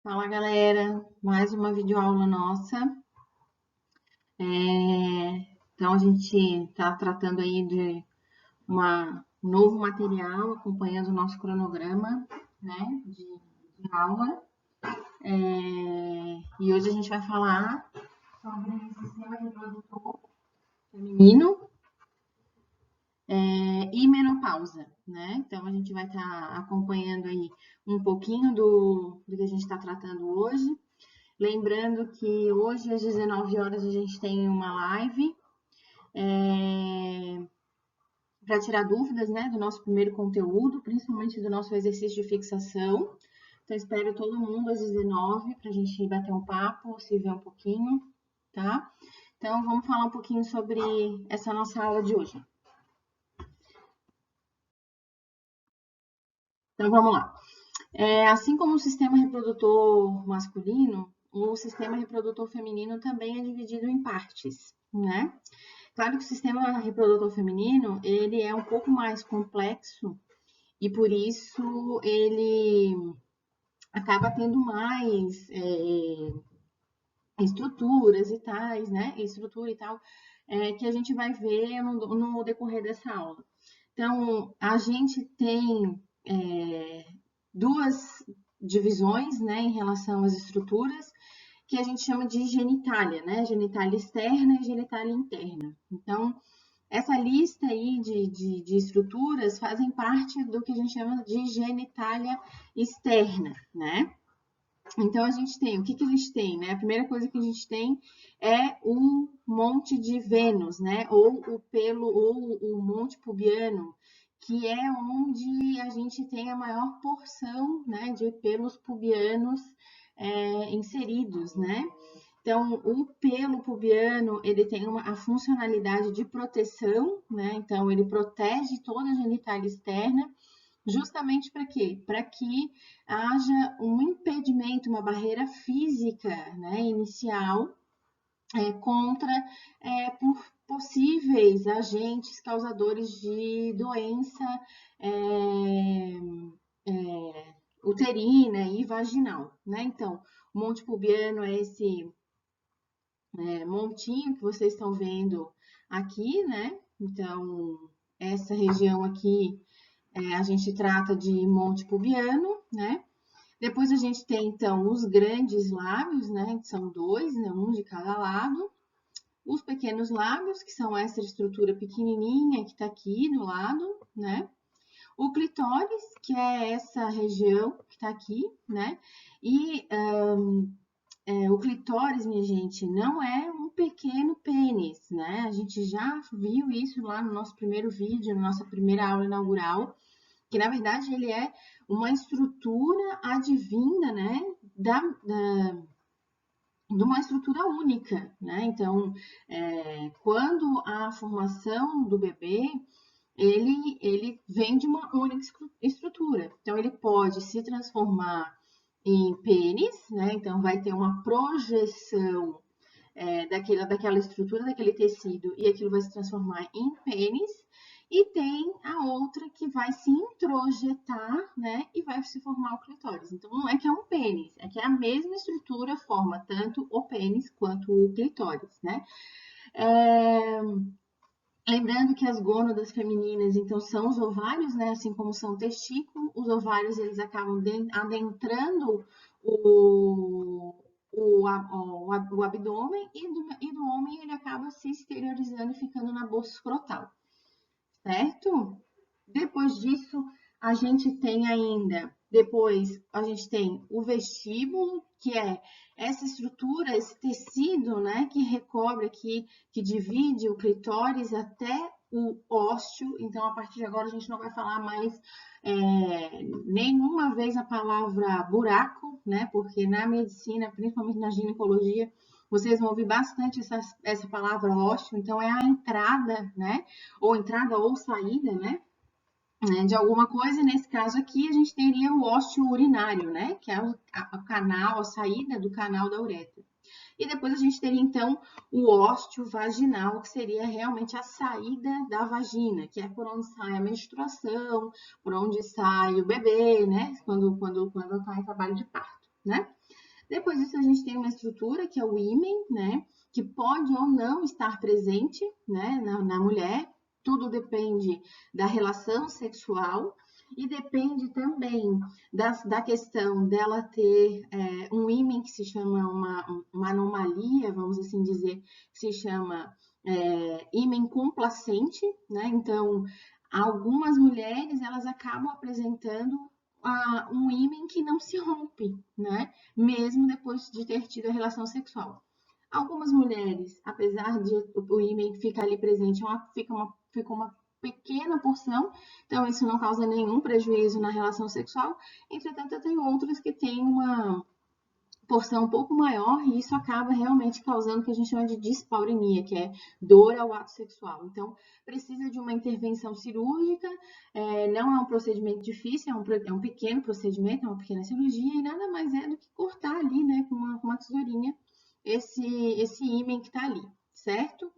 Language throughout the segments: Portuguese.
Fala galera, mais uma videoaula nossa. Então a gente está tratando aí de um novo material, acompanhando o nosso cronograma, né, de aula. E hoje a gente vai falar sobre o sistema reprodutor feminino e menopausa, né? Então a gente vai estar acompanhando aí um pouquinho do que a gente está tratando hoje. Lembrando que hoje às 19 horas a gente tem uma live para tirar dúvidas, né, do nosso primeiro conteúdo, principalmente do nosso exercício de fixação. Então, espero todo mundo às 19 para a gente bater um papo, se ver um pouquinho, tá? Então, vamos falar um pouquinho sobre essa nossa aula de hoje. Então, vamos lá. Assim como o sistema reprodutor masculino, o sistema reprodutor feminino também é dividido em partes, né? Claro que o sistema reprodutor feminino, ele é um pouco mais complexo e por isso ele acaba tendo mais estruturas e tais, né? Estrutura e tal, que a gente vai ver no decorrer dessa aula. Então, a gente tem duas divisões, né, em relação às estruturas, que a gente chama de genitália, né? Genitália externa e genitália interna. Então, essa lista aí de estruturas fazem parte do que a gente chama de genitália externa, né? Então, a gente tem, o que a gente tem, né? A primeira coisa que a gente tem é o monte de Vênus, né? Ou o pelo, ou o monte pubiano, que é onde a gente tem a maior porção, né, de pelos pubianos inseridos, né? Então, o pelo pubiano, ele tem a funcionalidade de proteção, né? Então, ele protege toda a genitália externa, justamente para quê? Para que haja um impedimento, uma barreira física, né, inicial, contra por possíveis agentes causadores de doença uterina e vaginal, né? Então, o monte pubiano é esse montinho que vocês estão vendo aqui, né? Então, essa região aqui a gente trata de monte pubiano, né? Depois a gente tem, então, os grandes lábios, né? Que são dois, né? Um de cada lado. Os pequenos lábios, que são essa estrutura pequenininha que tá aqui do lado, né? O clitóris, que é essa região que tá aqui, né? E o clitóris, minha gente, não é um pequeno pênis, né? A gente já viu isso lá no nosso primeiro vídeo, na nossa primeira aula inaugural, que na verdade ele é uma estrutura advinda, né, de uma estrutura única, né? Então, quando a formação do bebê, ele vem de uma única estrutura. Então, ele pode se transformar em pênis, né? Então, vai ter uma projeção daquela estrutura, daquele tecido, e aquilo vai se transformar em pênis. E tem a outra que vai se introjetar, né, e vai se formar o clitóris. Então, não é que é um pênis, é que é a mesma estrutura forma tanto o pênis quanto o clitóris, né? Lembrando que as gônadas femininas, então, são os ovários, né, assim como são o testículo. Os ovários, eles acabam adentrando o abdômen e do homem ele acaba se exteriorizando e ficando na bolsa escrotal, certo? Depois disso, a gente tem ainda, depois a gente tem o vestíbulo, que é essa estrutura, esse tecido, né, que recobre aqui, que divide o clitóris até o ósteo. Então, a partir de agora, a gente não vai falar mais nenhuma vez a palavra buraco, né, porque na medicina, principalmente na ginecologia, vocês vão ouvir bastante essa palavra ósteo. Então, é a entrada, né, ou entrada ou saída, né, de alguma coisa. Nesse caso aqui, a gente teria o ósteo urinário, né? Que é o canal, a saída do canal da uretra. E depois a gente teria, então, o ósteo vaginal, que seria realmente a saída da vagina, que é por onde sai a menstruação, por onde sai o bebê, né? Quando está em trabalho de parto, né? Depois disso, a gente tem uma estrutura que é o ímen, né? Que pode ou não estar presente, né, na mulher. Tudo depende da relação sexual e depende também da questão dela ter um ímen que se chama uma anomalia, vamos assim dizer, que se chama ímen complacente, né? Então, algumas mulheres elas acabam apresentando um ímen que não se rompe, né? Mesmo depois de ter tido a relação sexual. Algumas mulheres, apesar de o ímen ficar ali presente, fica uma pequena porção, então isso não causa nenhum prejuízo na relação sexual. Entretanto, tem outras que têm uma porção um pouco maior e isso acaba realmente causando o que a gente chama de dispareunia, que é dor ao ato sexual. Então, precisa de uma intervenção cirúrgica, não é um procedimento difícil, é um pequeno procedimento, é uma pequena cirurgia e nada mais é do que cortar ali, né, com uma tesourinha, esse ímen que está ali, certo?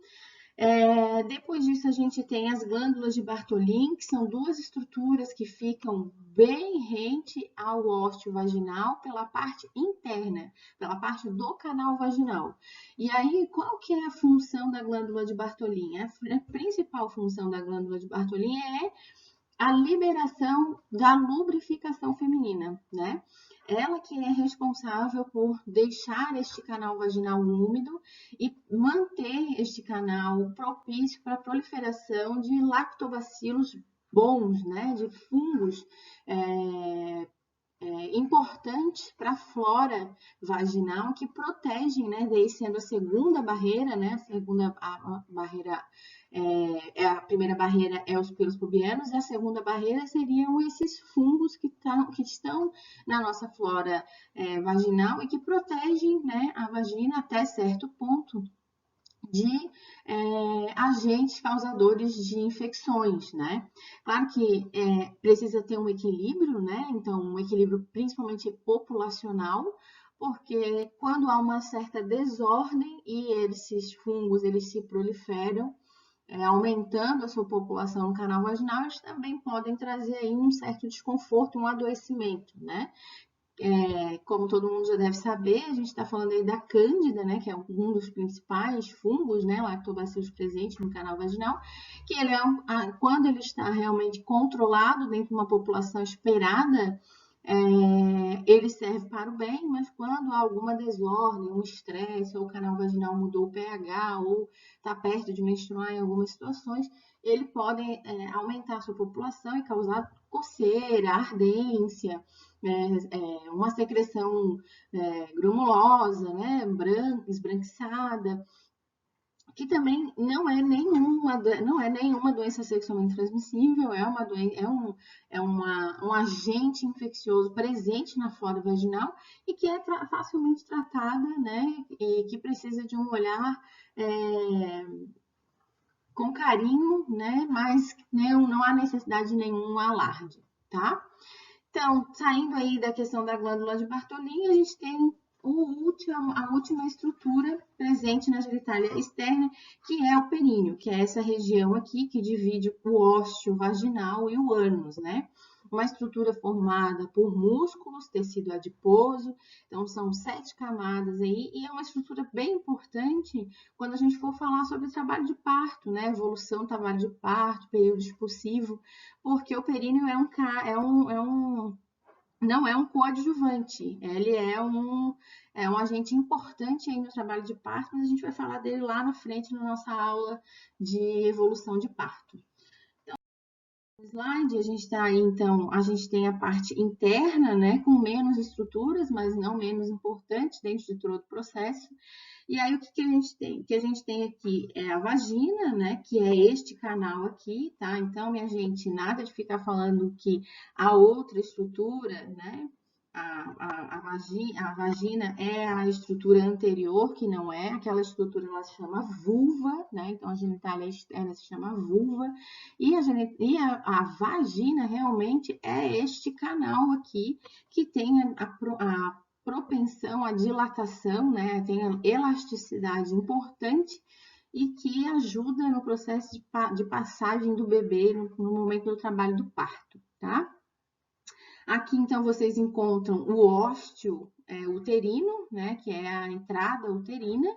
Depois disso, a gente tem as glândulas de Bartholin, que são duas estruturas que ficam bem rente ao ósseo vaginal pela parte interna, pela parte do canal vaginal. E aí, qual que é a função da glândula de Bartholin? A principal função da glândula de Bartholin é a liberação da lubrificação feminina, né? Ela que é responsável por deixar este canal vaginal úmido e manter este canal propício para a proliferação de lactobacilos bons, né? De fungos importantes para a flora vaginal que protegem, né? Daí sendo a segunda barreira, né? A barreira a primeira barreira é os pelos pubianos e a segunda barreira seriam esses fungos que estão na nossa flora vaginal e que protegem, né, a vagina até certo ponto de agentes causadores de infecções, né? Claro que precisa ter um equilíbrio, né? Então, um equilíbrio principalmente populacional, porque quando há uma certa desordem e esses fungos eles se proliferam, aumentando a sua população no canal vaginal, eles também podem trazer aí um certo desconforto, um adoecimento, né? Como todo mundo já deve saber, a gente está falando aí da Cândida, né, que é um dos principais fungos, né, lactobacilos presentes no canal vaginal, que ele quando ele está realmente controlado dentro de uma população esperada, ele serve para o bem, mas quando há alguma desordem, um estresse, ou o canal vaginal mudou o pH, ou está perto de menstruar em algumas situações, ele pode aumentar a sua população e causar coceira, ardência, uma secreção granulosa, né, esbranquiçada, que também não é nenhuma doença sexualmente transmissível, um agente infeccioso presente na flora vaginal e que é facilmente tratada, né, e que precisa de um olhar com carinho, né, mas não há necessidade de nenhum alarde, tá? Então, saindo aí da questão da glândula de Bartholin, a gente tem a última estrutura presente na genitália externa, que é o períneo, que é essa região aqui que divide o ósseo vaginal e o ânus, né? Uma estrutura formada por músculos, tecido adiposo, então são 7 camadas aí, e é uma estrutura bem importante quando a gente for falar sobre o trabalho de parto, né? Evolução do trabalho de parto, período expulsivo, porque o períneo não é um coadjuvante, ele é um agente importante aí no trabalho de parto, mas a gente vai falar dele lá na frente na nossa aula de evolução de parto. No slide, a gente está aí, então, a gente tem a parte interna, né, com menos estruturas, mas não menos importante dentro de todo o processo. E aí, o que a gente tem? O que a gente tem aqui é a vagina, né, que é este canal aqui, tá? Então, minha gente, nada de ficar falando que a outra estrutura, né, a vagina é a estrutura anterior, que não é, aquela estrutura ela se chama vulva, né? Então a genitália externa se chama vulva, e a vagina realmente é este canal aqui que tem a propensão à dilatação, né? Tem a elasticidade importante e que ajuda no processo de passagem do bebê no momento do trabalho do parto, tá? Aqui, então, vocês encontram o ósteo uterino, né, que é a entrada uterina,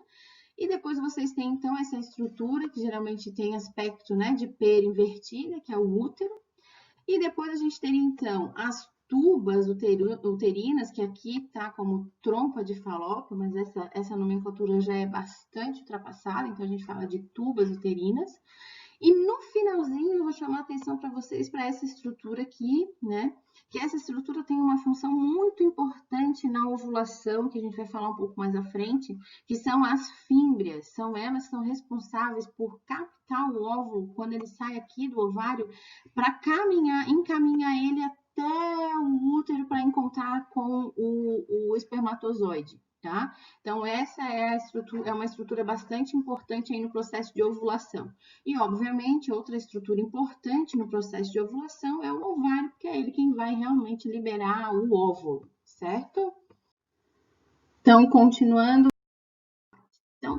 e depois vocês têm, então, essa estrutura, que geralmente tem aspecto, né, de pera invertida, que é o útero, e depois a gente teria, então, as tubas uterinas, que aqui tá como trompa de falópio, mas essa nomenclatura já é bastante ultrapassada, então a gente fala de tubas uterinas. E no finalzinho eu vou chamar a atenção para vocês para essa estrutura aqui, né? Que essa estrutura tem uma função muito importante na ovulação, que a gente vai falar um pouco mais à frente, que são as fímbrias. São elas que são responsáveis por captar o óvulo quando ele sai aqui do ovário para encaminhar ele até o útero para encontrar com o espermatozoide. Tá? Então, essa é uma estrutura bastante importante aí no processo de ovulação. E, obviamente, outra estrutura importante no processo de ovulação é o ovário, porque é ele quem vai realmente liberar o óvulo, certo? Então, continuando. Então,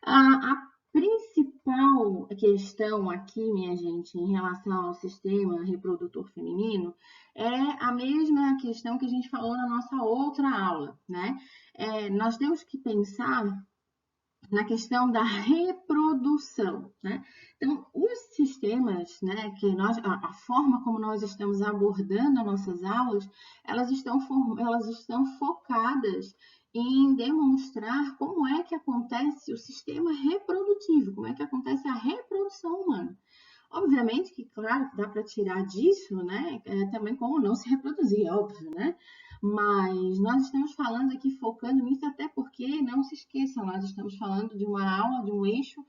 a principal questão aqui, minha gente, em relação ao sistema reprodutor feminino, é a mesma questão que a gente falou na nossa outra aula, né? Nós temos que pensar na questão da reprodução, né? Então, os sistemas, né, a forma como nós estamos abordando as nossas aulas, elas estão focadas em demonstrar como é que acontece o sistema reprodutivo, como é que acontece a reprodução humana. Obviamente que, claro, dá para tirar disso, né, também como não se reproduzir, óbvio, né? Mas nós estamos falando aqui, focando nisso, até porque, não se esqueçam, nós estamos falando de uma aula, de um eixo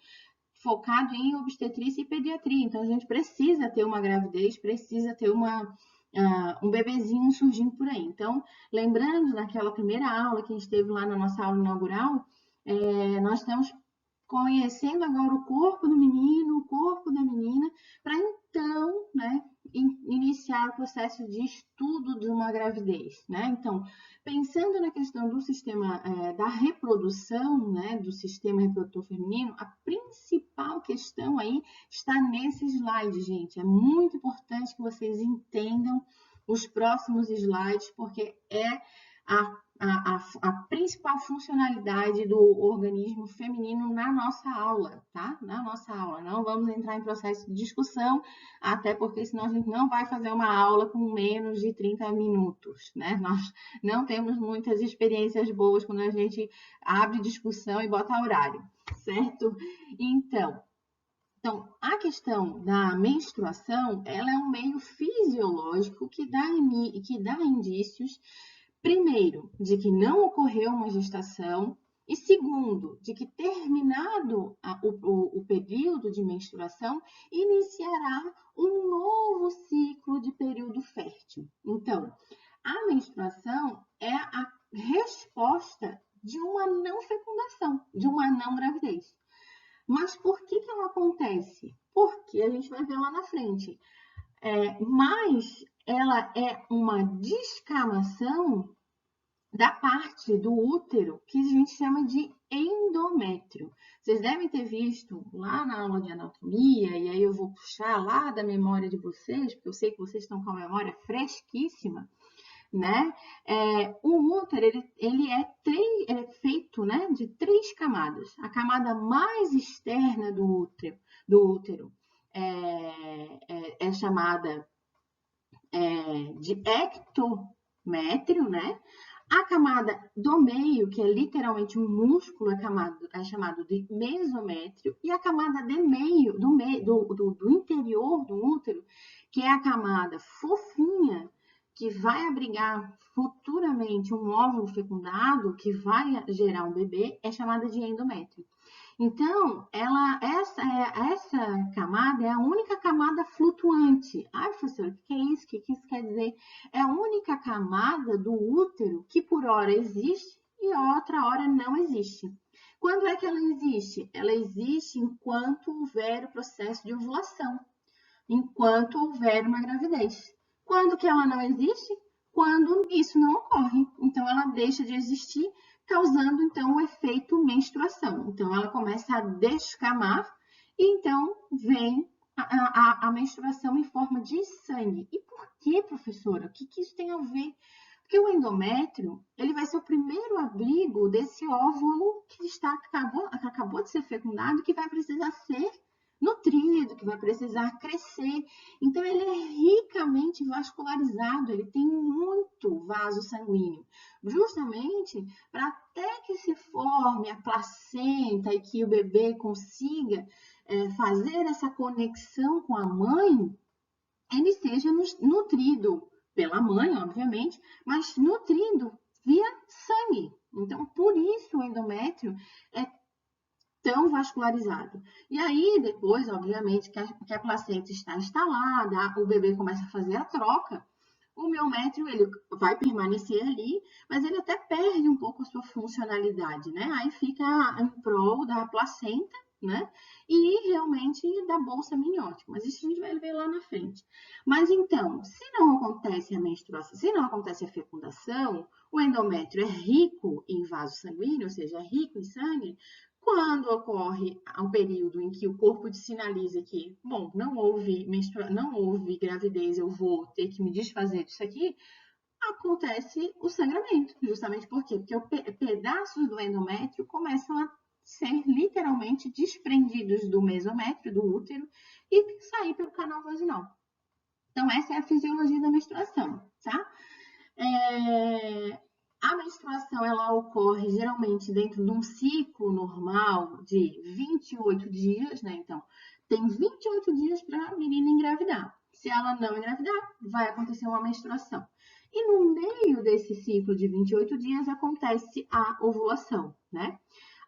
focado em obstetrícia e pediatria. Então, a gente precisa ter uma gravidez, precisa ter um bebezinho surgindo por aí. Então, lembrando daquela primeira aula que a gente teve lá na nossa aula inaugural, nós estamos conhecendo agora o corpo do menino, o corpo da menina, para então, né, iniciar o processo de estudo de uma gravidez, né? Então, pensando na questão do sistema da reprodução, né, do sistema reprodutor feminino, a principal questão aí está nesse slide, gente. É muito importante que vocês entendam os próximos slides, porque é a principal funcionalidade do organismo feminino na nossa aula, tá? Na nossa aula. Não vamos entrar em processo de discussão, até porque senão a gente não vai fazer uma aula com menos de 30 minutos, né? Nós não temos muitas experiências boas quando a gente abre discussão e bota horário, certo? Então, a questão da menstruação, ela é um meio fisiológico que dá indícios, primeiro, de que não ocorreu uma gestação, e segundo, de que terminado o período de menstruação, iniciará um novo ciclo de período fértil. Então, a menstruação é a resposta de uma não fecundação, de uma não gravidez. Mas por que ela acontece? Porque a gente vai ver lá na frente. Mas ela é uma descamação da parte do útero que a gente chama de endométrio. Vocês devem ter visto lá na aula de anatomia, e aí eu vou puxar lá da memória de vocês, porque eu sei que vocês estão com a memória fresquíssima, né? O útero, ele é feito, né, de 3 camadas. A camada mais externa do útero é chamada de ectométrio, né? A camada do meio, que é literalmente um músculo, é chamado de mesométrio, e a camada de meio, do interior do útero, que é a camada fofinha, que vai abrigar futuramente um óvulo fecundado, que vai gerar um bebê, é chamada de endométrio. Então, essa camada é a única camada flutuante. Ai, professora, o que é isso? O que isso quer dizer? É a única camada do útero que por hora existe e outra hora não existe. Quando é que ela existe? Ela existe enquanto houver o processo de ovulação, enquanto houver uma gravidez. Quando que ela não existe? Quando isso não ocorre. Então, ela deixa de existir, causando, então, o efeito menstruação. Então, ela começa a descamar e, então, vem a menstruação em forma de sangue. E por que, professora? O que isso tem a ver Porque o endométrio, ele vai ser o primeiro abrigo desse óvulo que acabou de ser fecundado, que vai precisar ser nutrido, que vai precisar crescer. Então, ele é ricamente vascularizado, ele tem muito vaso sanguíneo, justamente para até que se forme a placenta e que o bebê consiga fazer essa conexão com a mãe, ele seja nutrido pela mãe, obviamente, mas nutrido via sangue. Então, por isso o endométrio é tão vascularizado. E aí, depois, obviamente, que a placenta está instalada, o bebê começa a fazer a troca, o miométrio ele vai permanecer ali, mas ele até perde um pouco a sua funcionalidade, né? Aí fica em prol da placenta, né? E realmente da bolsa amniótica. Mas isso a gente vai ver lá na frente. Mas então, se não acontece a menstruação, se não acontece a fecundação, o endométrio é rico em vaso sanguíneo, ou seja, é rico em sangue. Quando ocorre um período em que o corpo sinaliza que, bom, não houve gravidez, eu vou ter que me desfazer disso aqui, acontece o sangramento. Justamente por quê? Porque pedaços do endométrio começam a ser literalmente desprendidos do mesométrio, do útero, e sair pelo canal vaginal. Então, essa é a fisiologia da menstruação, tá? A menstruação, ela ocorre geralmente dentro de um ciclo normal de 28 dias, né? Então, tem 28 dias para a menina engravidar. Se ela não engravidar, vai acontecer uma menstruação. E no meio desse ciclo de 28 dias acontece a ovulação, né?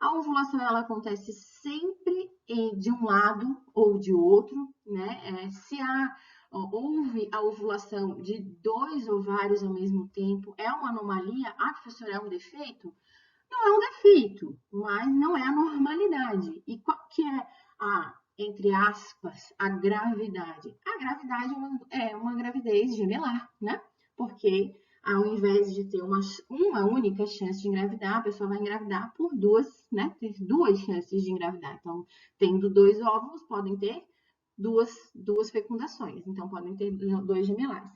A ovulação, ela acontece sempre de um lado ou de outro, né? Se houve a ovulação de 2 ovários ao mesmo tempo, é uma anomalia? Ah, professora, é um defeito? Não é um defeito, mas não é a normalidade. E qual que é entre aspas, a gravidade? A gravidade é uma gravidez gemelar, né? Porque ao invés de ter uma única chance de engravidar, a pessoa vai engravidar por duas, né? Tem duas chances de engravidar. Então, tendo 2 óvulos, podem ter duas fecundações. Então, podem ter 2 gemelares.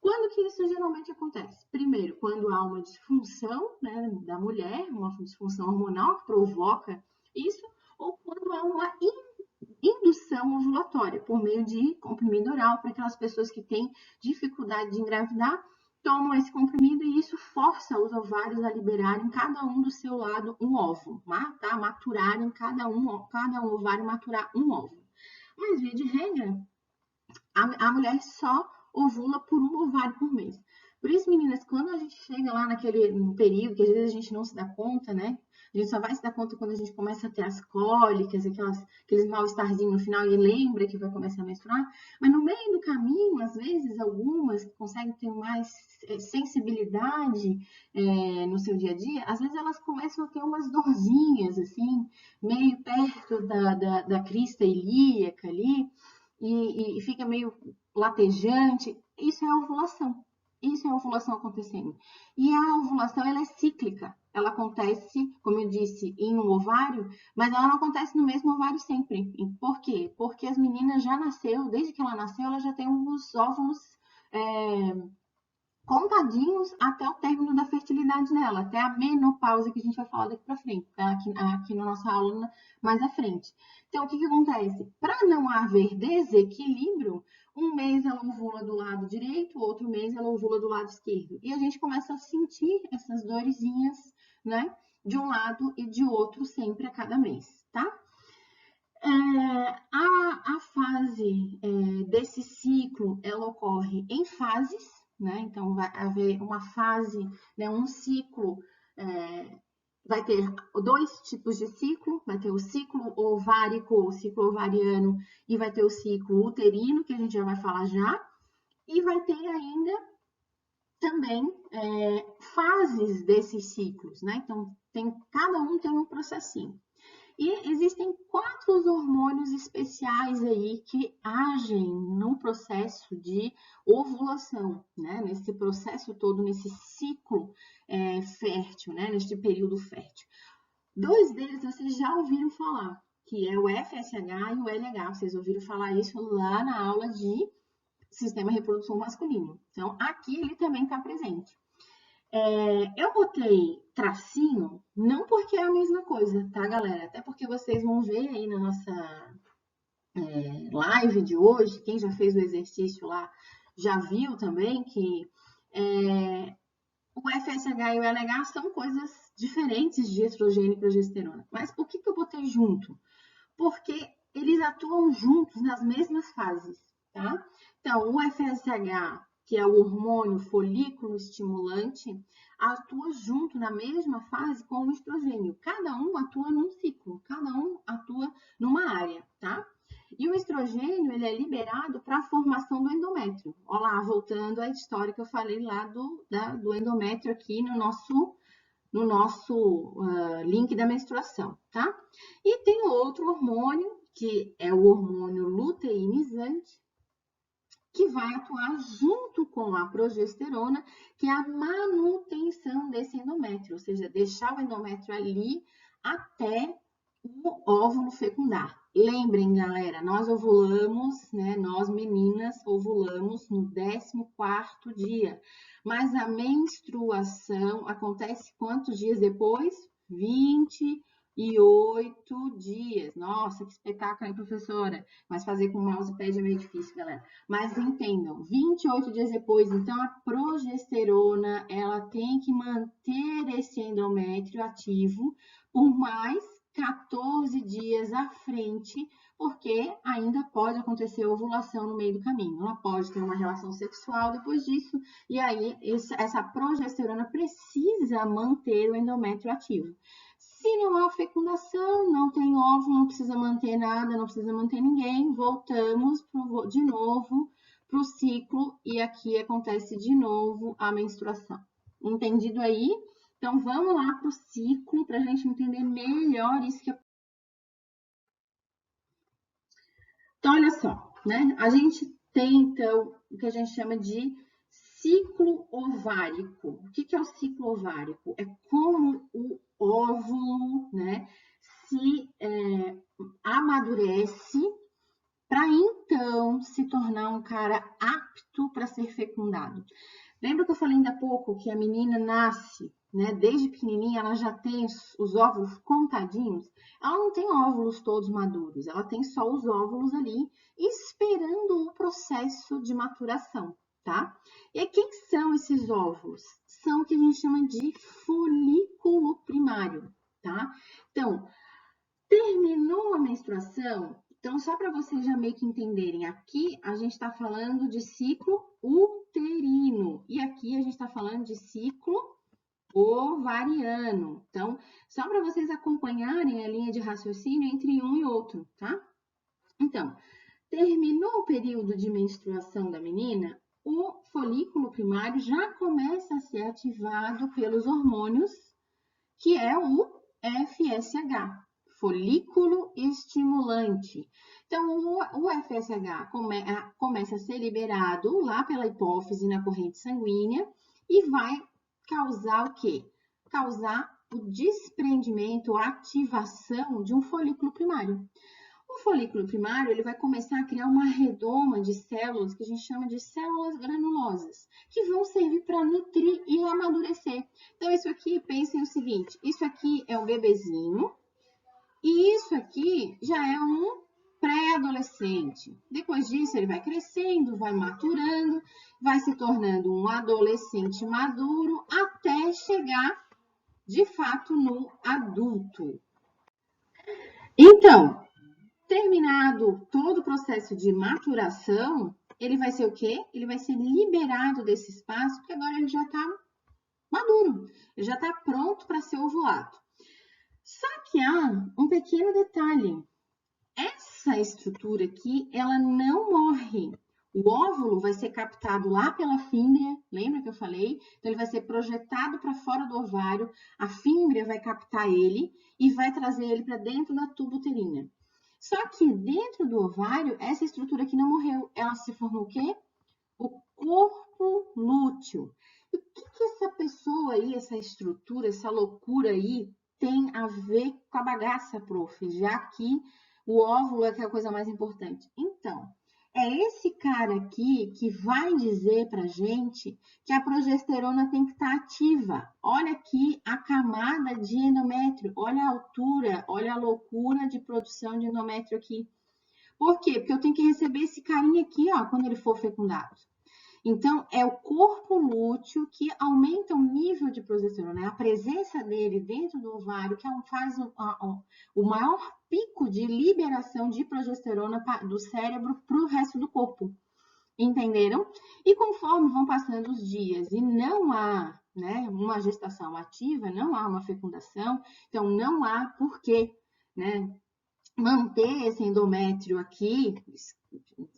Quando que isso geralmente acontece? Primeiro, quando há uma disfunção, né, da mulher, uma disfunção hormonal que provoca isso, ou quando há uma indução ovulatória por meio de comprimido oral para aquelas pessoas que têm dificuldade de engravidar, tomam esse comprimido e isso força os ovários a liberarem cada um do seu lado um óvulo, tá? Maturarem cada um ovário maturar um óvulo. Mas, via de regra, a mulher só ovula por um ovário por mês. Por isso, meninas, quando a gente chega lá naquele período, que às vezes a gente não se dá conta, né? A gente só vai se dar conta quando a gente começa a ter as cólicas, aqueles mal-estarzinhos no final e lembra que vai começar a menstruar. Mas no meio do caminho, às vezes, algumas que conseguem ter mais sensibilidade no seu dia a dia, às vezes elas começam a ter umas dorzinhas, assim, meio perto da crista ilíaca ali, e fica meio latejante. Isso é a ovulação. Isso é a ovulação acontecendo. E a ovulação, ela é cíclica. Ela acontece, como eu disse, em um ovário, mas ela não acontece no mesmo ovário sempre. Por quê? Porque as meninas já nasceu, desde que ela nasceu, ela já tem os óvulos contadinhos até o término da fertilidade dela, até a menopausa que a gente vai falar daqui para frente, tá? Aqui na nossa aula mais à frente. Então, o que acontece? Para não haver desequilíbrio, um mês ela ovula do lado direito, outro mês ela ovula do lado esquerdo. E a gente começa a sentir essas dorzinhas, né? De um lado e de outro sempre a cada mês, tá? A fase desse ciclo, ela ocorre em fases, né? Então, vai haver uma fase, né, um ciclo, vai ter 2 tipos de ciclo, vai ter o ciclo ovárico, o ciclo ovariano, e vai ter o ciclo uterino, que a gente já vai falar já, e vai ter ainda também fases desses ciclos, né? Então, cada um tem um processinho. E existem 4 hormônios especiais aí que agem no processo de ovulação, né? Nesse processo todo, nesse ciclo fértil, né? Neste período fértil. 2 deles vocês já ouviram falar, que é o FSH e o LH. Vocês ouviram falar isso lá na aula de sistema de reprodução masculino. Então, aqui ele também está presente. Eu botei tracinho, não porque é a mesma coisa, tá, galera? Até porque vocês vão ver aí na nossa live de hoje, quem já fez o exercício lá já viu também que o FSH e o LH são coisas diferentes de estrogênio e progesterona. Mas por que eu botei junto? Porque eles atuam juntos nas mesmas fases, tá? Então, o FSH, que é o hormônio folículo estimulante, atua junto na mesma fase com o estrogênio. Cada um atua num ciclo, cada um atua numa área, tá? E o estrogênio, ele é liberado para a formação do endométrio. Olha lá, voltando à história que eu falei lá do endométrio aqui no nosso link da menstruação, tá? E tem outro hormônio, que é o hormônio luteinizante, que vai atuar junto com a progesterona, que é a manutenção desse endométrio, ou seja, deixar o endométrio ali até o óvulo fecundar. Lembrem, galera, nós ovulamos, né? Nós meninas ovulamos no 14º dia, mas a menstruação acontece quantos dias depois? 28 dias. Nossa, que espetáculo, hein, professora? Mas fazer com mousepad é meio difícil, galera. Mas entendam, 28 dias depois, então a progesterona, ela tem que manter esse endométrio ativo por mais 14 dias à frente, porque ainda pode acontecer ovulação no meio do caminho. Ela pode ter uma relação sexual depois disso, e aí essa progesterona precisa manter o endométrio ativo. Se não há fecundação, não tem óvulo, não precisa manter nada, não precisa manter ninguém, voltamos de novo para o ciclo e aqui acontece de novo a menstruação. Entendido aí? Então, vamos lá para o ciclo para a gente entender melhor isso que é. Então, olha só, né? A gente tem, então, o que a gente chama de ciclo ovárico. O que é o ciclo ovárico? É como o óvulo, né, se amadurece para então se tornar um cara apto para ser fecundado. Lembra que eu falei ainda há pouco que a menina nasce, né? Desde pequenininha ela já tem os óvulos contadinhos. Ela não tem óvulos todos maduros, ela tem só os óvulos ali esperando o processo de maturação, tá? E aí, quem são esses óvulos? São o que a gente chama de folículo primário, tá? Então, terminou a menstruação, então só para vocês já meio que entenderem, aqui a gente está falando de ciclo uterino e aqui a gente está falando de ciclo ovariano. Então, só para vocês acompanharem a linha de raciocínio entre um e outro, tá? Então, terminou o período de menstruação da menina, o folículo primário já começa a ser ativado pelos hormônios, que é o FSH, folículo estimulante. Então, o FSH começa a ser liberado lá pela hipófise na corrente sanguínea e vai causar o quê? Causar o desprendimento, a ativação de um folículo primário. O folículo primário ele vai começar a criar uma redoma de células que a gente chama de células granulosas, que vão servir para nutrir e amadurecer. Então, isso aqui, pensem o seguinte, isso aqui é um bebezinho e isso aqui já é um pré-adolescente. Depois disso, ele vai crescendo, vai maturando, vai se tornando um adolescente maduro até chegar, de fato, no adulto. Então, terminado todo o processo de maturação, ele vai ser o quê? Ele vai ser liberado desse espaço, porque agora ele já está maduro, ele já está pronto para ser ovulado. Só que há um pequeno detalhe. Essa estrutura aqui, ela não morre. O óvulo vai ser captado lá pela fímbria, lembra que eu falei? Então, ele vai ser projetado para fora do ovário, a fímbria vai captar ele e vai trazer ele para dentro da tuba uterina. Só que dentro do ovário, essa estrutura aqui não morreu. Ela se formou o quê? O corpo lúteo. E o que essa pessoa aí, essa estrutura, essa loucura aí tem a ver com a bagaça, prof? Já que o óvulo é que é a coisa mais importante. Então, é esse cara aqui que vai dizer pra gente que a progesterona tem que estar ativa. Olha aqui a camada de endométrio, olha a altura, olha a loucura de produção de endométrio aqui. Por quê? Porque eu tenho que receber esse carinha aqui, ó, quando ele for fecundado. Então, é o corpo lúteo que aumenta o nível de progesterona, é a presença dele dentro do ovário que faz o maior pico de liberação de progesterona do cérebro para o resto do corpo. Entenderam? E conforme vão passando os dias e não há, né, uma gestação ativa, não há uma fecundação, então não há porquê, né, manter esse endométrio aqui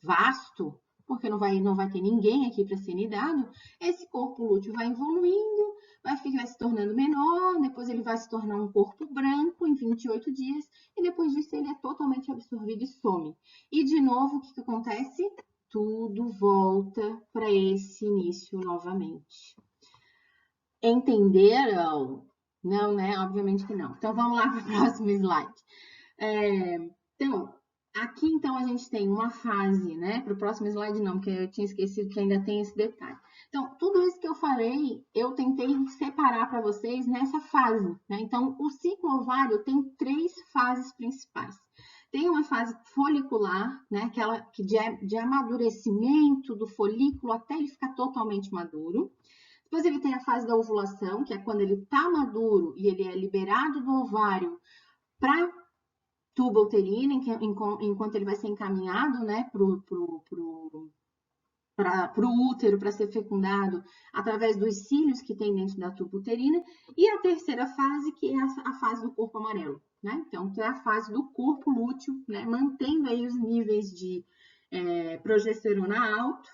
vasto, porque não vai ter ninguém aqui para ser nidado, esse corpo lúteo vai evoluindo, vai se tornando menor, depois ele vai se tornar um corpo branco em 28 dias, e depois disso ele é totalmente absorvido e some. E de novo, o que acontece? Tudo volta para esse início novamente. Entenderam? Não, né? Obviamente que não. Então, vamos lá para o próximo slide. Então, aqui então a gente tem uma fase, né? Para o próximo slide não, porque eu tinha esquecido que ainda tem esse detalhe. Então, tudo isso que eu falei, eu tentei separar para vocês nessa fase, né? Então, o ciclo ovário tem 3 fases principais. Tem uma fase folicular, né? Aquela que de amadurecimento do folículo até ele ficar totalmente maduro. Depois ele tem a fase da ovulação, que é quando ele está maduro e ele é liberado do ovário para tuba uterina, enquanto ele vai ser encaminhado, né, para o útero para ser fecundado através dos cílios que tem dentro da tuba uterina. E a terceira fase, que é a fase do corpo amarelo, né? Então, que é a fase do corpo lúteo, né, mantendo aí os níveis de progesterona alto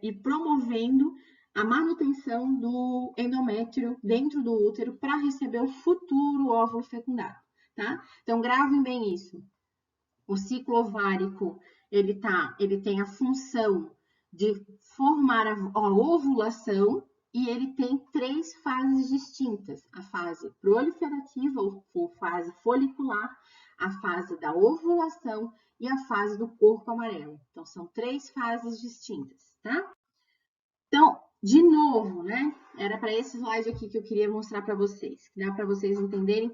e promovendo a manutenção do endométrio dentro do útero para receber o futuro óvulo fecundado, tá? Então, gravem bem isso. O ciclo ovárico, ele tem a função de formar a ovulação e ele tem 3 fases distintas: a fase proliferativa, ou fase folicular, a fase da ovulação e a fase do corpo amarelo. Então, são 3 fases distintas, tá? Então, de novo, né? Era para esse slide aqui que eu queria mostrar para vocês, que dá para vocês entenderem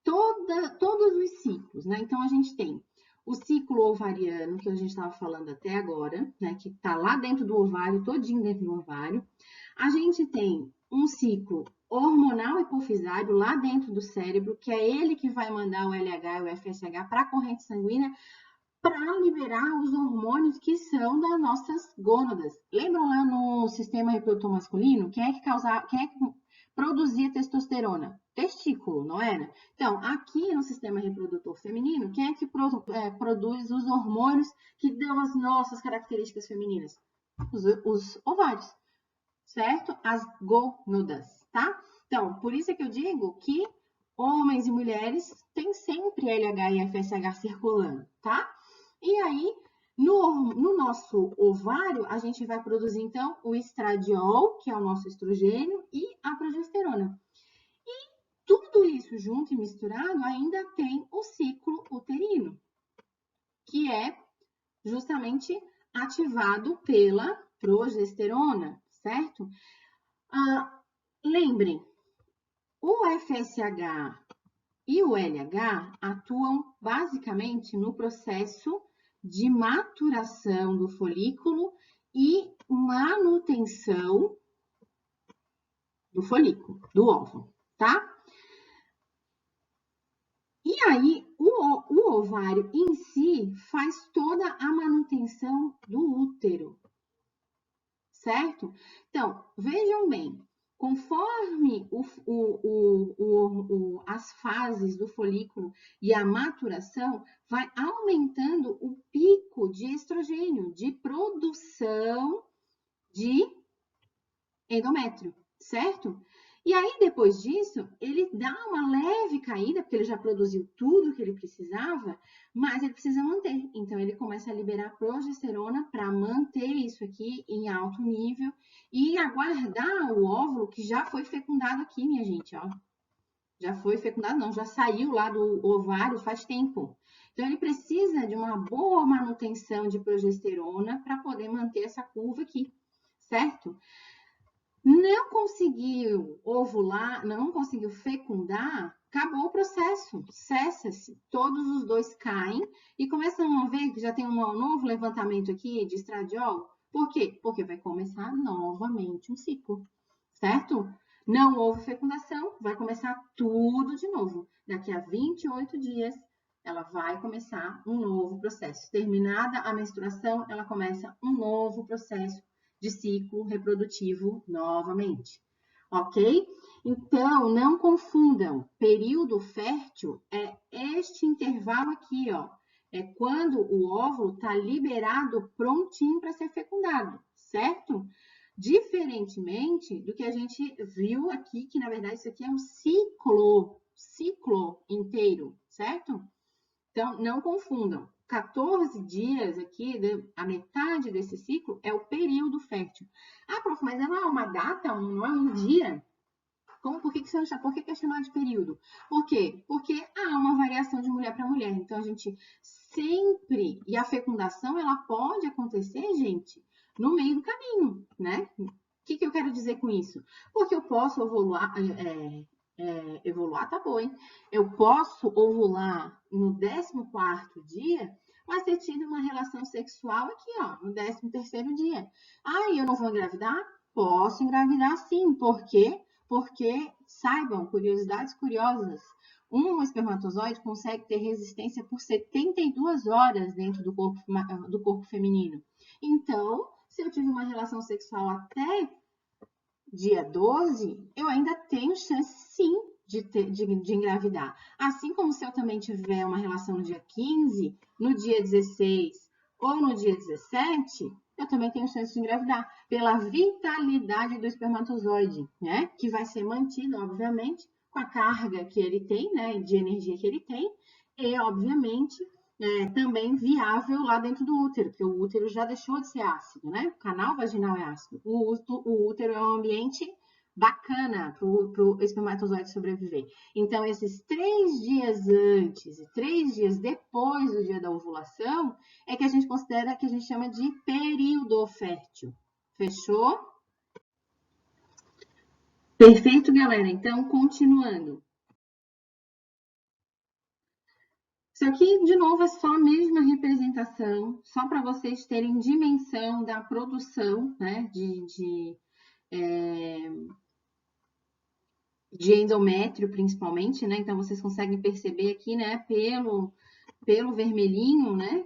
todos os ciclos, né? Então, a gente tem o ciclo ovariano, que a gente estava falando até agora, né? Que está lá dentro do ovário, todinho dentro do ovário. A gente tem um ciclo hormonal hipofisário lá dentro do cérebro, que é ele que vai mandar o LH e o FSH para a corrente sanguínea para liberar os hormônios que são das nossas gônadas. Lembram lá no sistema reprodutor masculino? Quem é que produzia testosterona? Testículo, não era? Então, aqui no sistema reprodutor feminino, quem é que produz os hormônios que dão as nossas características femininas? Os ovários, certo? As gônadas, tá? Então, por isso é que eu digo que homens e mulheres têm sempre LH e FSH circulando, tá? E aí, no nosso ovário, a gente vai produzir, então, o estradiol, que é o nosso estrogênio, e a progesterona. E tudo isso junto e misturado ainda tem o ciclo uterino, que é justamente ativado pela progesterona, certo? Lembrem, o FSH e o LH atuam basicamente no processo de maturação do folículo e manutenção do folículo, do óvulo, tá? E aí, o ovário em si faz toda a manutenção do útero, certo? Então, vejam bem, conforme as fases do folículo e a maturação, vai aumentando o pico de estrogênio, de produção de endométrio, certo? E aí, depois disso, ele dá uma leve caída, porque ele já produziu tudo que ele precisava, mas ele precisa manter. Então, ele começa a liberar progesterona para manter isso aqui em alto nível e aguardar o óvulo que já foi fecundado aqui, minha gente, ó. Já foi fecundado, não, já saiu lá do ovário faz tempo. Então, ele precisa de uma boa manutenção de progesterona para poder manter essa curva aqui, certo? Não conseguiu ovular, não conseguiu fecundar, acabou o processo, cessa-se. Todos os dois caem e começam a ver que já tem um novo levantamento aqui de estradiol. Por quê? Porque vai começar novamente um ciclo, certo? Não houve fecundação, vai começar tudo de novo. Daqui a 28 dias, ela vai começar um novo processo. Terminada a menstruação, ela começa um novo processo de ciclo reprodutivo novamente, ok? Então, não confundam, período fértil é este intervalo aqui, ó. É quando o óvulo está liberado, prontinho para ser fecundado, certo? Diferentemente do que a gente viu aqui, que na verdade isso aqui é um ciclo inteiro, certo? Então, não confundam. 14 dias aqui, a metade desse ciclo, é o período fértil. Ah, prof, mas não é uma data, não é um dia? Por que é chamado de período? Por quê? Porque há uma variação de mulher para mulher. Então, a gente sempre... E a fecundação, ela pode acontecer, gente, no meio do caminho, né? O que eu quero dizer com isso? Porque eu posso ovular... evoluar, tá bom, hein? Eu posso ovular no 14º dia, mas ter tido uma relação sexual aqui, ó, no 13º dia. Ah, e eu não vou engravidar? Posso engravidar sim. Por quê? Porque, saibam, curiosidades curiosas, um espermatozoide consegue ter resistência por 72 horas dentro do corpo feminino. Então, se eu tive uma relação sexual até dia 12, eu ainda tenho chance sim de engravidar. Assim como se eu também tiver uma relação no dia 15, no dia 16 ou no dia 17, eu também tenho chance de engravidar, pela vitalidade do espermatozoide, né? Que vai ser mantido, obviamente, com a carga que ele tem, né? De energia que ele tem, e, obviamente, também viável lá dentro do útero, porque o útero já deixou de ser ácido, né? O canal vaginal é ácido. O útero é um ambiente bacana para o espermatozoide sobreviver. Então, esses 3 dias antes e 3 dias depois do dia da ovulação é que a gente considera, que a gente chama de período fértil. Fechou? Perfeito, galera. Então, continuando. Isso aqui, de novo, é só a mesma representação, só para vocês terem dimensão da produção, né, de endométrio, principalmente, né? Então, vocês conseguem perceber aqui, né, pelo vermelhinho, né,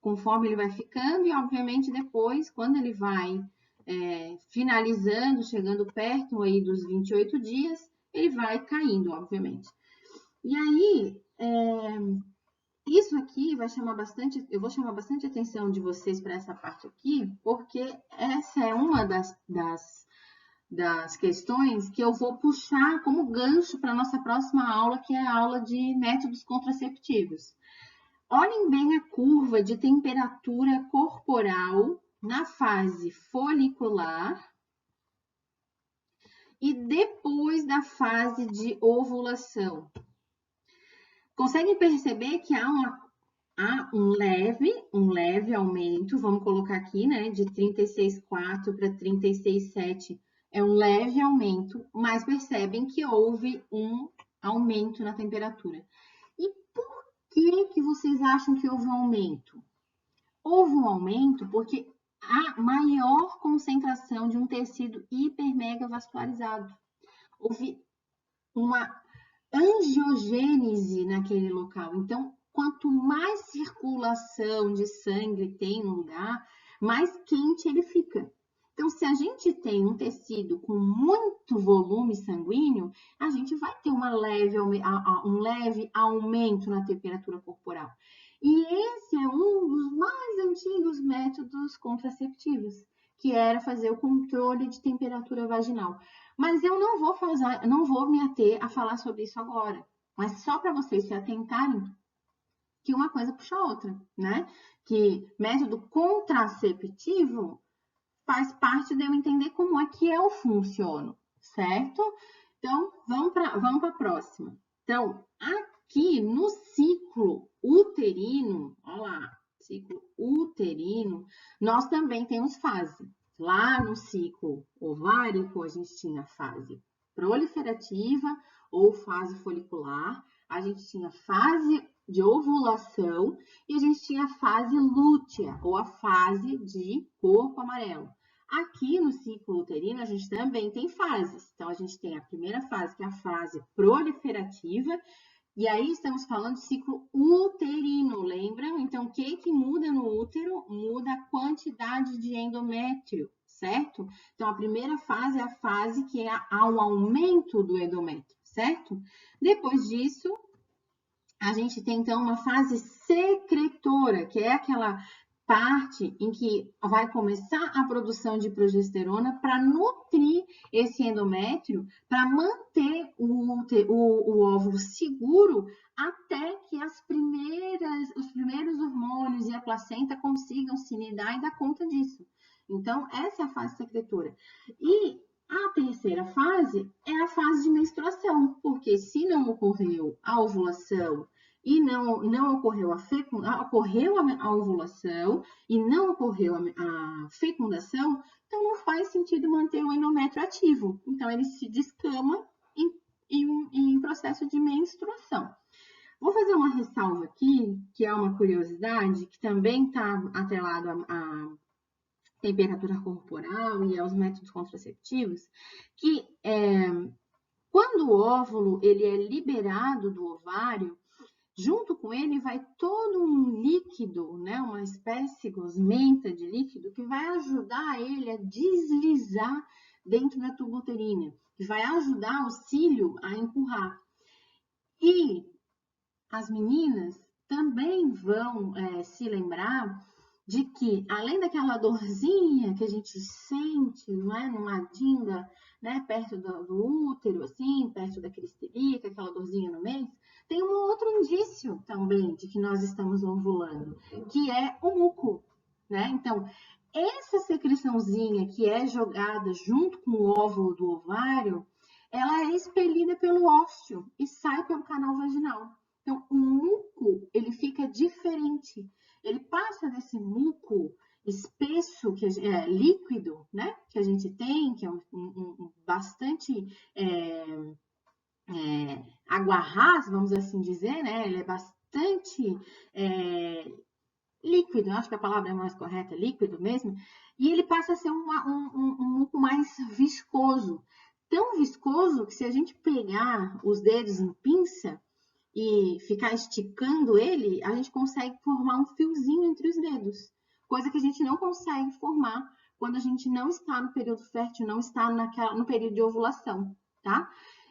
conforme ele vai ficando, e, obviamente, depois, quando ele vai finalizando, chegando perto aí dos 28 dias, ele vai caindo, obviamente. E aí, isso aqui vai chamar bastante, eu vou chamar bastante atenção de vocês para essa parte aqui, porque essa é uma das questões que eu vou puxar como gancho para a nossa próxima aula, que é a aula de métodos contraceptivos. Olhem bem a curva de temperatura corporal na fase folicular e depois da fase de ovulação. Conseguem perceber que há um leve aumento, vamos colocar aqui, né, de 36,4 para 36,7, é um leve aumento, mas percebem que houve um aumento na temperatura. E por que vocês acham que houve um aumento? Houve um aumento porque há maior concentração de um tecido hipermega vascularizado. Houve uma angiogênese naquele local. Então, quanto mais circulação de sangue tem no lugar, mais quente ele fica. Então, se a gente tem um tecido com muito volume sanguíneo, a gente vai ter um leve aumento na temperatura corporal. E esse é um dos mais antigos métodos contraceptivos, que era fazer o controle de temperatura vaginal. Mas eu não vou me ater a falar sobre isso agora. Mas só para vocês se atentarem que uma coisa puxa a outra, né? Que método contraceptivo faz parte de eu entender como é que eu funciono, certo? Então, vamos para a próxima. Então, aqui no ciclo uterino, olha lá, ciclo uterino, nós também temos fase. Lá no ciclo ovárico, a gente tinha fase proliferativa ou fase folicular, a gente tinha fase de ovulação e a gente tinha a fase lútea, ou a fase de corpo amarelo. Aqui no ciclo uterino, a gente também tem fases. Então, a gente tem a primeira fase, que é a fase proliferativa, e aí estamos falando de ciclo uterino, lembram? Então, o que muda no útero? Muda a quantidade de endométrio, certo? Então, a primeira fase é a fase que há um aumento do endométrio, certo? Depois disso, a gente tem, então, uma fase secretora, que é aquela parte em que vai começar a produção de progesterona para nutrir esse endométrio, para manter o óvulo seguro até que os primeiros hormônios e a placenta consigam se nidar e dar conta disso. Então, essa é a fase secretora. E a terceira fase é a fase de menstruação, porque se não ocorreu a ovulação e não ocorreu ocorreu a ovulação e não ocorreu a fecundação, então não faz sentido manter o endométrio ativo. Então, ele se descama em processo de menstruação. Vou fazer uma ressalva aqui, que é uma curiosidade, que também está atrelado a temperatura corporal e aos métodos contraceptivos, que quando o óvulo ele é liberado do ovário, junto com ele vai todo um líquido, né, uma espécie gosmenta de líquido que vai ajudar ele a deslizar dentro da tuba uterina, que vai ajudar o cílio a empurrar. E as meninas também vão se lembrar de que, além daquela dorzinha que a gente sente, não é, no ladinho, né, perto do útero, assim, perto da cristelica, aquela dorzinha no mês, tem um outro indício também de que nós estamos ovulando, que é o muco, né? Então, essa secreçãozinha que é jogada junto com o óvulo do ovário, ela é expelida pelo ósseo e sai pelo canal vaginal. Então, o muco, ele fica diferente. Ele passa desse muco espesso, que é líquido, né? Que a gente tem, que é bastante aguarrás, vamos assim dizer, né? Ele é bastante líquido, acho que a palavra é mais correta, líquido mesmo, e ele passa a ser um muco mais viscoso. Tão viscoso que se a gente pegar os dedos em pinça e ficar esticando ele, a gente consegue formar um fiozinho entre os dedos, coisa que a gente não consegue formar quando a gente não está no período fértil, não está no período de ovulação, tá?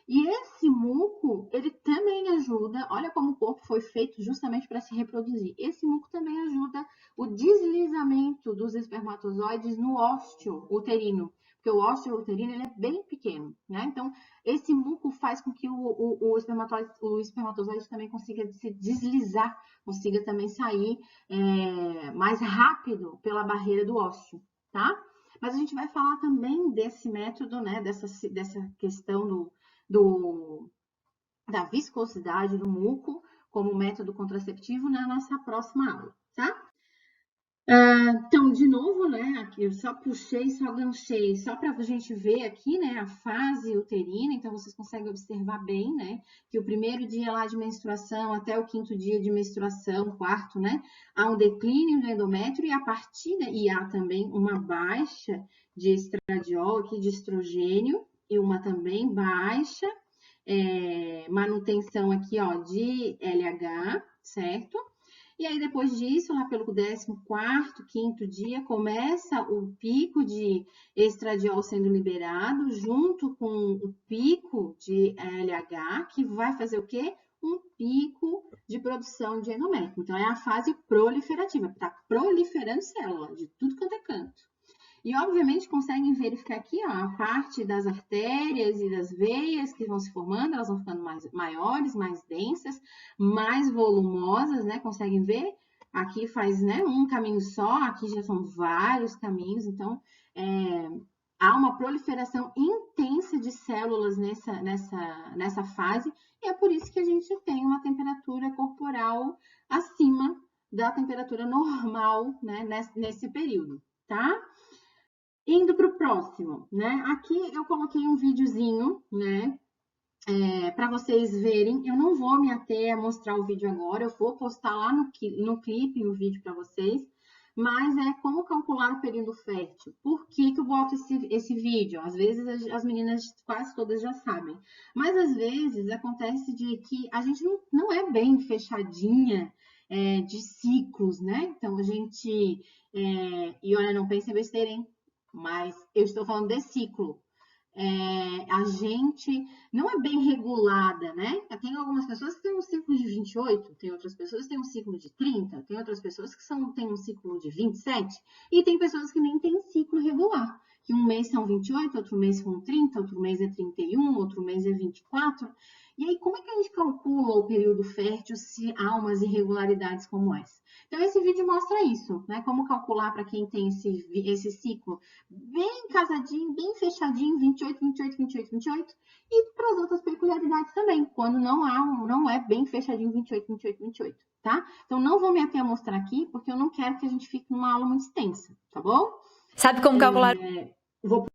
E esse muco, ele também ajuda, olha como o corpo foi feito justamente para se reproduzir. Esse muco também ajuda o deslizamento dos espermatozoides no ósseo uterino, porque o ósseo uterino ele é bem pequeno, né? Então, esse muco faz com que o espermatozoide também consiga se deslizar, consiga também sair mais rápido pela barreira do ósseo, tá? Mas a gente vai falar também desse método, né? Dessa questão da viscosidade do muco como método contraceptivo na nossa próxima aula, tá? Então, de novo, né, aqui eu só puxei, só ganchei, só para a gente ver aqui, né, a fase uterina, então vocês conseguem observar bem, né, que o primeiro dia lá de menstruação até o 5º dia de menstruação, quarto, né, há um declínio do endométrio e há também uma baixa de estradiol aqui, de estrogênio, e uma também baixa manutenção aqui, ó, de LH, certo? E aí, depois disso, lá pelo 14º, 5º dia, começa o pico de estradiol sendo liberado, junto com o pico de LH, que vai fazer o quê? Um pico de produção de endométrio. Então, é a fase proliferativa, está proliferando célula de tudo quanto é canto. E, obviamente, conseguem verificar aqui, ó, a parte das artérias e das veias que vão se formando, elas vão ficando maiores, mais densas, mais volumosas, né? Conseguem ver? Aqui faz, né, um caminho só, aqui já são vários caminhos, então, há uma proliferação intensa de células nessa fase, e é por isso que a gente tem uma temperatura corporal acima da temperatura normal, né, nesse período, tá? Indo para o próximo, né? Aqui eu coloquei um videozinho, né? Para vocês verem, eu não vou me ater a mostrar o vídeo agora, eu vou postar lá no clipe o vídeo para vocês, mas é como calcular o período fértil. Por que que eu boto esse vídeo? Às vezes as meninas quase todas já sabem, mas às vezes acontece de que a gente não é bem fechadinha de ciclos, né? Então a gente, e olha, não pense em besteira, hein? Mas eu estou falando de ciclo. A gente não é bem regulada, né? Tem algumas pessoas que têm um ciclo de 28, tem outras pessoas que têm um ciclo de 30, tem outras pessoas que têm um ciclo de 27, e tem pessoas que nem têm ciclo regular. Que um mês são 28, outro mês são 30, outro mês é 31, outro mês é 24. E aí, como é que a gente calcula o período fértil se há umas irregularidades como essa? Então, esse vídeo mostra isso, né? Como calcular para quem tem esse ciclo bem casadinho, bem fechadinho, 28, 28, 28, 28, e para as outras peculiaridades também, quando não é bem fechadinho, 28, 28, 28, tá? Então não vou me ater a mostrar aqui, porque eu não quero que a gente fique numa aula muito extensa, tá bom? Sabe como calcular Vou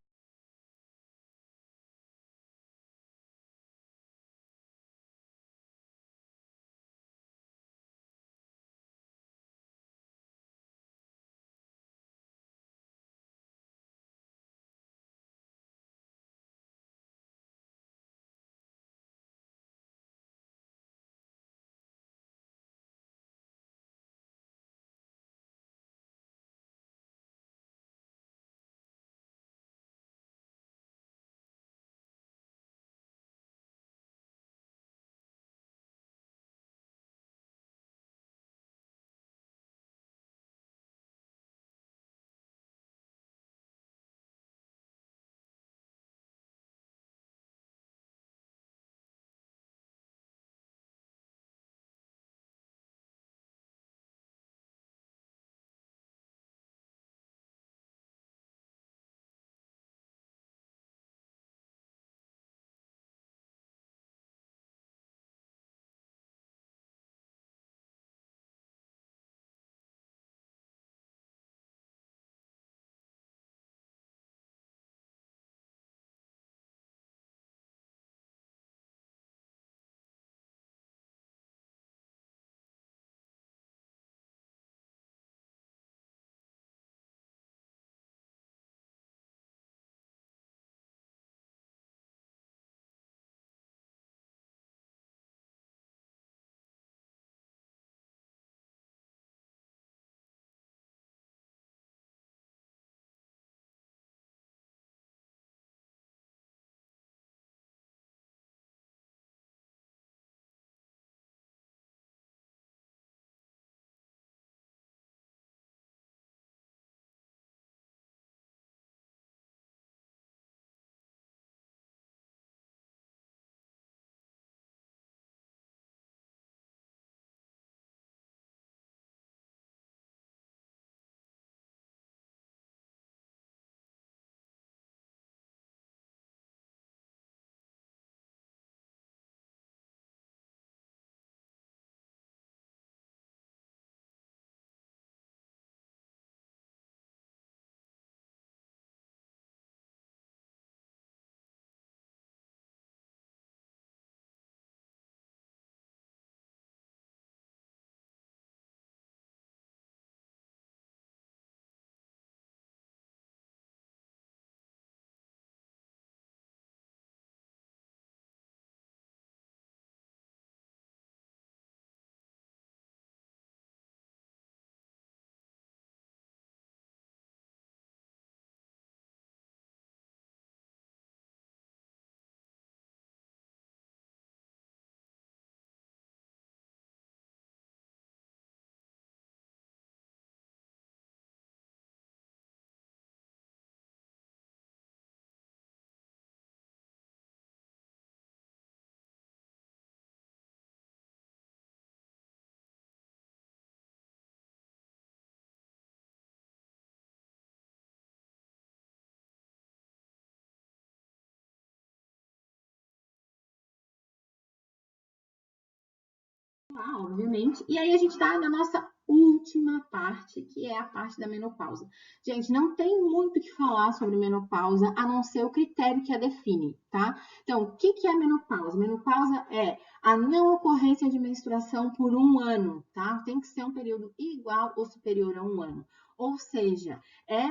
tá? Obviamente. E aí a gente tá na nossa última parte, que é a parte da menopausa. Gente, não tem muito o que falar sobre menopausa, a não ser o critério que a define, tá? Então, o que é menopausa? Menopausa é a não ocorrência de menstruação por um ano, tá? Tem que ser um período igual ou superior a um ano. Ou seja, é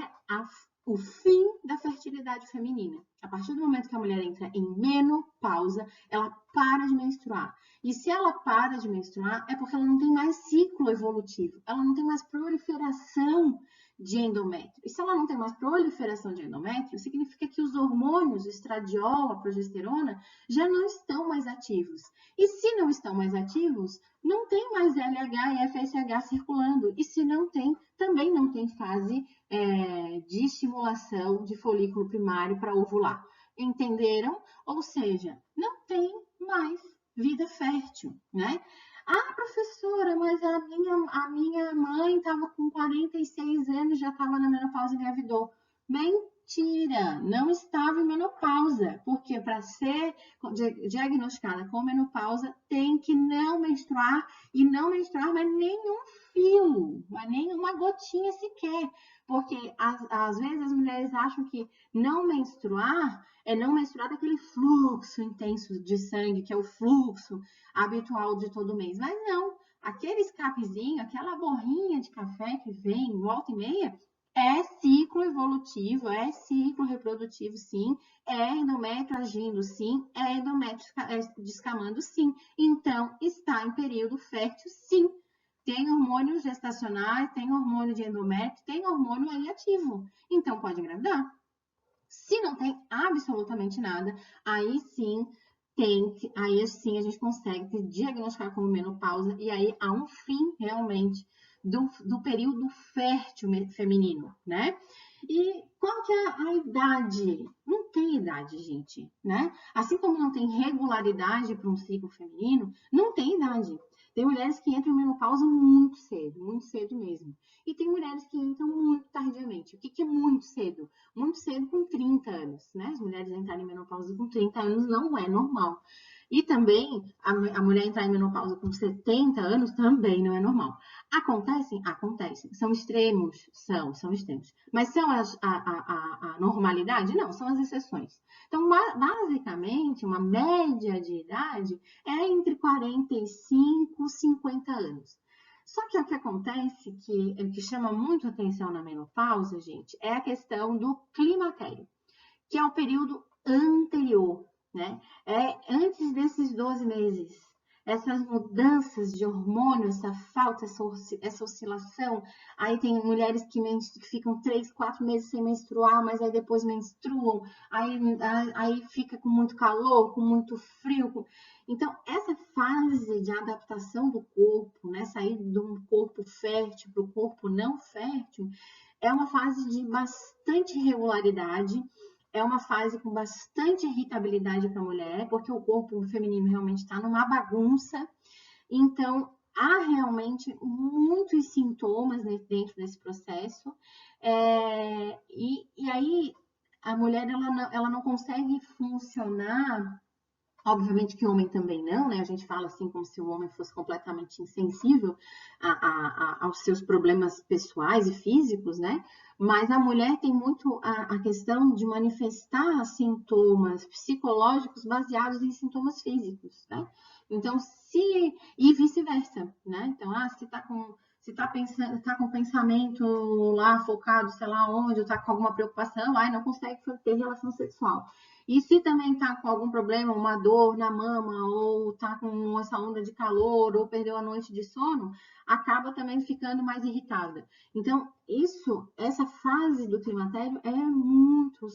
o fim da fertilidade feminina. A partir do momento que a mulher entra em menopausa, ela para de menstruar. E se ela para de menstruar, é porque ela não tem mais ciclo evolutivo, ela não tem mais proliferação de endométrio. E se ela não tem mais proliferação de endométrio, significa que os hormônios, o estradiol, a progesterona, já não estão mais ativos. E se não estão mais ativos, não tem mais LH e FSH circulando. E se não tem, também não tem fase de estimulação de folículo primário para ovular. Entenderam? Ou seja, não tem mais vida fértil, né? Ah, professora, mas a minha mãe estava com 46 anos, já estava na menopausa e engravidou. Mentira, não estava em menopausa, porque para ser diagnosticada com menopausa tem que não menstruar e não menstruar mais nenhum fio, mas nenhuma gotinha sequer, porque às vezes as mulheres acham que não menstruar é não menstruar daquele fluxo intenso de sangue, que é o fluxo habitual de todo mês. Mas não, aquele escapezinho, aquela borrinha de café que vem volta e meia, é ciclo evolutivo, é ciclo reprodutivo, sim, é endométrio agindo, sim, é endométrio descamando, sim. Então, está em período fértil, sim. Tem hormônio gestacional, tem hormônio de endométrio, tem hormônio aí ativo. Então, pode engravidar. Se não tem absolutamente nada, aí sim aí sim a gente consegue diagnosticar como menopausa e aí há um fim realmente do período fértil feminino, né? E qual que é a idade? Não tem idade, gente, né? Assim como não tem regularidade para um ciclo feminino, não tem idade. Tem mulheres que entram em menopausa muito cedo mesmo. E tem mulheres que entram muito tardiamente. O que é muito cedo? Muito cedo com 30 anos, né? As mulheres entrarem em menopausa com 30 anos não é normal. E também a mulher entrar em menopausa com 70 anos também não é normal. Acontecem? Acontecem. São extremos? São extremos. Mas são a normalidade? Não, são as exceções. Então, basicamente, uma média de idade é entre 45 e 50 anos. Só que o que acontece, que chama muito atenção na menopausa, gente, é a questão do climatério, que é o período anterior, né? É antes desses 12 meses. Essas mudanças de hormônio, essa falta, essa oscilação. Aí tem mulheres que ficam 3, 4 meses sem menstruar, mas aí depois menstruam. Aí fica com muito calor, com muito frio. Então, essa fase de adaptação do corpo, né? Sair de um corpo fértil para o corpo não fértil, é uma fase de bastante irregularidade, é uma fase com bastante irritabilidade para a mulher, porque o corpo feminino realmente está numa bagunça. Então, há realmente muitos sintomas dentro desse processo. E aí, a mulher ela não consegue funcionar. Obviamente que o homem também não, né? A gente fala assim como se o homem fosse completamente insensível aos seus problemas pessoais e físicos, né? Mas a mulher tem muito a questão de manifestar sintomas psicológicos baseados em sintomas físicos, né? Então, e vice-versa, né? Então, se tá pensando, tá com pensamento lá focado, sei lá onde, ou tá com alguma preocupação, não consegue ter relação sexual. E se também tá com algum problema, uma dor na mama, ou tá com essa onda de calor, ou perdeu a noite de sono, acaba também ficando mais irritada. Então, essa fase do climatério é muito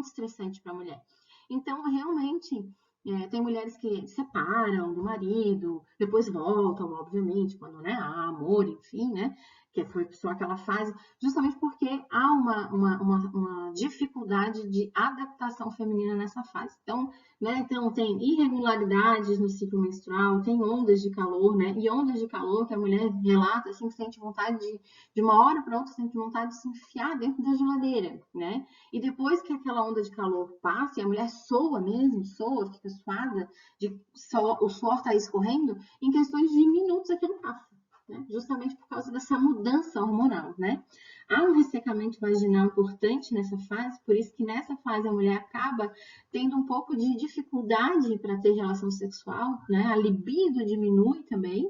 estressante para a mulher. Então, realmente, tem mulheres que separam do marido, depois voltam, obviamente, quando há amor, enfim, né? que foi só aquela fase, justamente porque há uma dificuldade de adaptação feminina nessa fase. Então, né, então, tem irregularidades no ciclo menstrual, tem ondas de calor, né? E ondas de calor que a mulher relata, assim, que sente vontade de uma hora para outra, sente vontade de se enfiar dentro da geladeira, né? E depois que aquela onda de calor passa, e a mulher soa mesmo, fica suada, o suor está escorrendo, em questões de minutos aquilo passa. Né? Justamente por causa dessa mudança hormonal, né? Há um ressecamento vaginal importante nessa fase, por isso que nessa fase a mulher acaba tendo um pouco de dificuldade para ter relação sexual, né? A libido diminui também.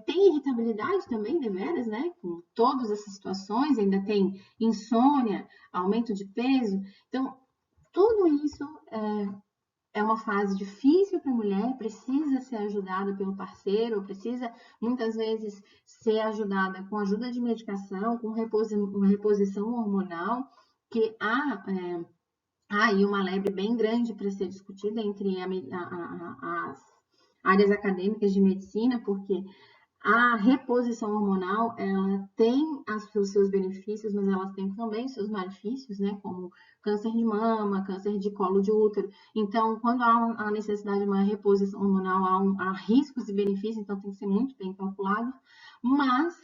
Tem irritabilidade também, deveras, né? Com todas essas situações, ainda tem insônia, aumento de peso. Então, tudo isso é uma fase difícil para a mulher, precisa ser ajudada pelo parceiro, precisa muitas vezes ser ajudada com ajuda de medicação, com reposição hormonal, que há aí uma lebre bem grande para ser discutida entre as áreas acadêmicas de medicina, porque a reposição hormonal, ela tem os seus benefícios, mas ela tem também os seus malefícios, né? Como câncer de mama, câncer de colo de útero. Então, quando há a necessidade de uma reposição hormonal, há riscos e benefícios, então tem que ser muito bem calculado. Mas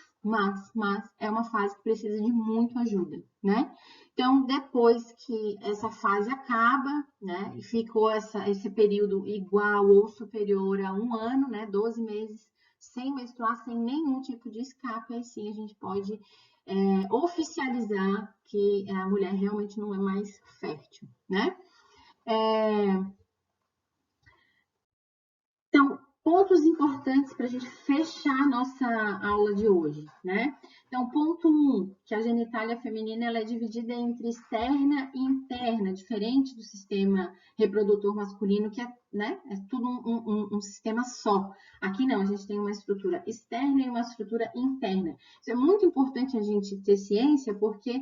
é uma fase que precisa de muita ajuda, né? Então, depois que essa fase acaba, né? E ficou esse período igual ou superior a 1 ano, né? 12 meses, sem menstruar, sem nenhum tipo de escape, aí sim a gente pode oficializar que a mulher realmente não é mais fértil, né? Então, pontos importantes para a gente fechar a nossa aula de hoje, né? Então, ponto 1, que a genitália feminina ela é dividida entre externa e interna, diferente do sistema reprodutor masculino, que é tudo um sistema só. Aqui não, a gente tem uma estrutura externa e uma estrutura interna. Isso é muito importante a gente ter ciência, porque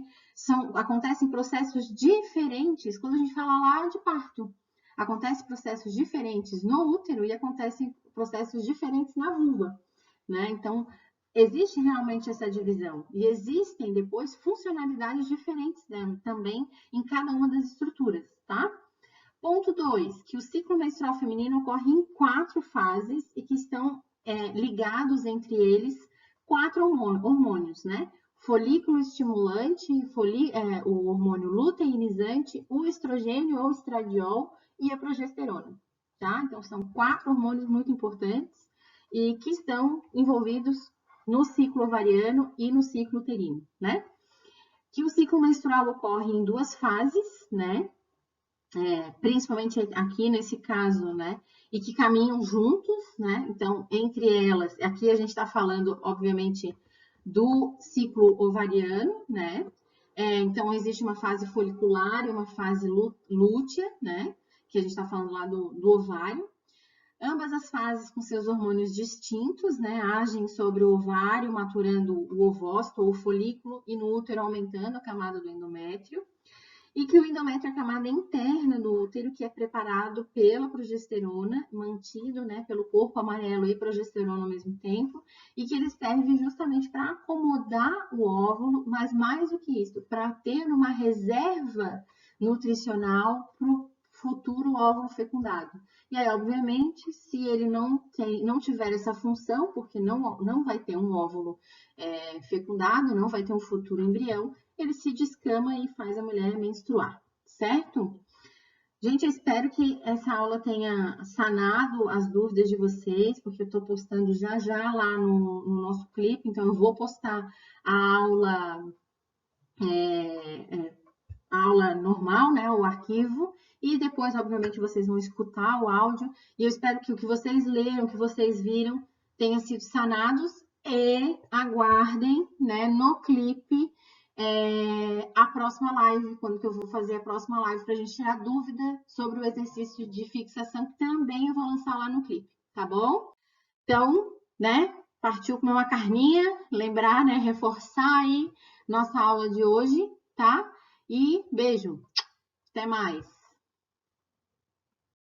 acontecem processos diferentes quando a gente fala lá de parto. Acontecem processos diferentes no útero e acontecem processos diferentes na vulva, né? Então, existe realmente essa divisão. E existem depois funcionalidades diferentes também em cada uma das estruturas, tá? Ponto 2, que o ciclo menstrual feminino ocorre em 4 fases e que estão ligados entre eles 4 hormônios, né? Folículo estimulante, o hormônio luteinizante, o estrogênio ou estradiol e a progesterona, tá? Então, são 4 hormônios muito importantes e que estão envolvidos no ciclo ovariano e no ciclo uterino, né? Que o ciclo menstrual ocorre em 2 fases, né? Principalmente aqui nesse caso, né? E que caminham juntos, né? Então, entre elas, aqui a gente está falando, obviamente, do ciclo ovariano, né? Então, existe uma fase folicular e uma fase lútea, né? Que a gente está falando lá do ovário. Ambas as fases com seus hormônios distintos, né? Agem sobre o ovário, maturando o ovócito ou o folículo, e no útero aumentando a camada do endométrio. E que o endométrio é a camada interna do útero, que é preparado pela progesterona, mantido, né, pelo corpo amarelo e progesterona ao mesmo tempo, e que ele serve justamente para acomodar o óvulo, mas mais do que isso, para ter uma reserva nutricional para o futuro óvulo fecundado. E aí, obviamente, se ele não tiver essa função, porque não vai ter um óvulo fecundado, não vai ter um futuro embrião, ele se descama e faz a mulher menstruar, certo? Gente, eu espero que essa aula tenha sanado as dúvidas de vocês, porque eu estou postando já lá no nosso clipe, então eu vou postar a aula normal, né, o arquivo, e depois, obviamente, vocês vão escutar o áudio, e eu espero que o que vocês leram, o que vocês viram, tenha sido sanados, e aguardem, né, no clipe, a próxima live, quando que eu vou fazer a próxima live, para a gente tirar dúvida sobre o exercício de fixação, que também eu vou lançar lá no clipe, tá bom? Então, né, partiu comer uma carninha, lembrar, né, reforçar aí nossa aula de hoje, tá? E beijo, até mais!